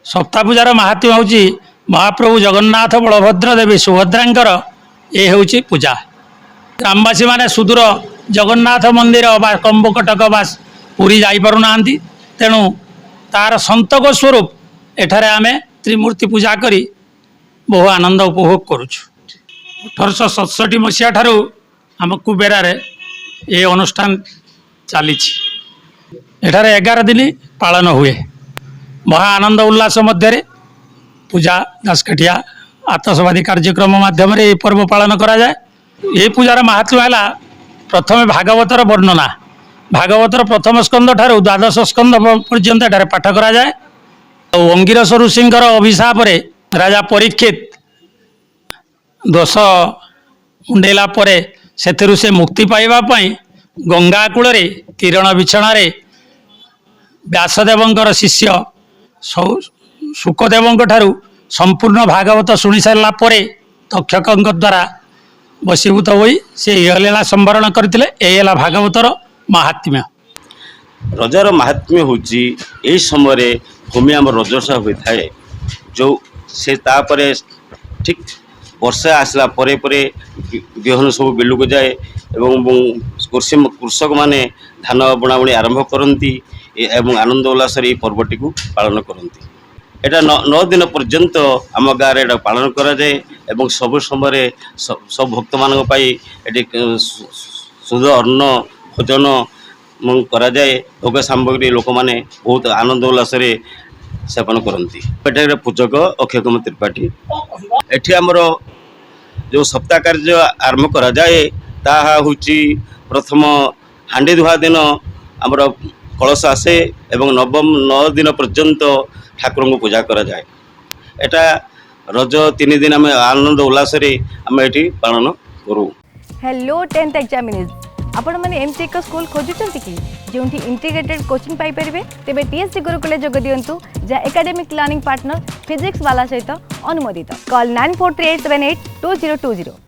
सप्ताह पूजार महात्म्य हूँ महाप्रभु जगन्नाथ बलभद्र देवी सुभद्रांकर ये हूँ पूजा। ग्रामवासी माने सुदूर जगन्नाथ मंदिर बा कंबकटक बा पुरी जापना तेणु तार संतक स्वरूप एठारे आमे त्रिमूर्ति पूजा करी बहु आनंद उपभोग करुछु। 1867 मसीहा ठारू आम कुबेरा ये अनुष्ठान चली एठारे 11 दिन पालन हुए। महा आनंद उल्लास मध्य पूजा दासकाठिया आतसबादी कार्यक्रम माध्यम ये पर्व पालन करा जाए। ये पूजार महात्म्य है प्रथम भागवतर वर्णना भागवतर प्रथम स्कंद ठारू द्वादश स्कंद पर्यंत एठारे पाठ करा जाए। अंगिरस ऋषिंकर अभिशाप रे राजा परीक्षित दोष मुंडेला परे सेथिरु से मुक्ति पाइबा पई गंगा कूल रे किरण बिछणा रे व्यासदेवंकर शिष्य शुकदेवंक ठारू संपूर्ण भागवत शुणी सारा परे तक्षकंक द्वारा वशीभूत होई से लीला संवरण करथिले। एही हला भागवतर महात्म्य। रजार महात्म्य हूँ यही समय भूमि आम रजसा होता है जो से तापरे ठीक वर्षा आसला परे परे बिहन सब बिलुक जाए एवं कृषक माने धान बुणाबुणी आरंभ करती एवं आनंद उल्लास पर्वटी को पालन करती। एटा 9 दिन पर्यंत आम गाँव में पालन करा जाए एवं सब समय सब भक्त मान शुद्ध अन्न भोजन करा जाए। भोग सामग्री लोक मैंने बहुत आनंद उल्लास सेवन करती। एठार पूजक अक्षय कुमार त्रिपाठी एठी आमर जो सप्ताह कार्य आरंभ करा जाए ताहा हुची प्रथम हांडी धुआ दिन आमर कलश आसे एवं नवम 9 दिन पर्यंत ठाकुर को पूजा करा जाए। एटा रज 3 दिन आम आनंद उल्लास आम एठी पालन करूँ। हेलो 10th एग्जामिनीज आपण माने एमसी एक स्कूल खोजुचंती कि जोंठी इंटीग्रेटेड कोचिंग पाई परिबे तेबे टीएससी गुरुकुले जोग दियंतु जा एकेडमिक लर्निंग पार्टनर फिजिक्स वाला सहित अनुमोदित। कॉल 9438782020।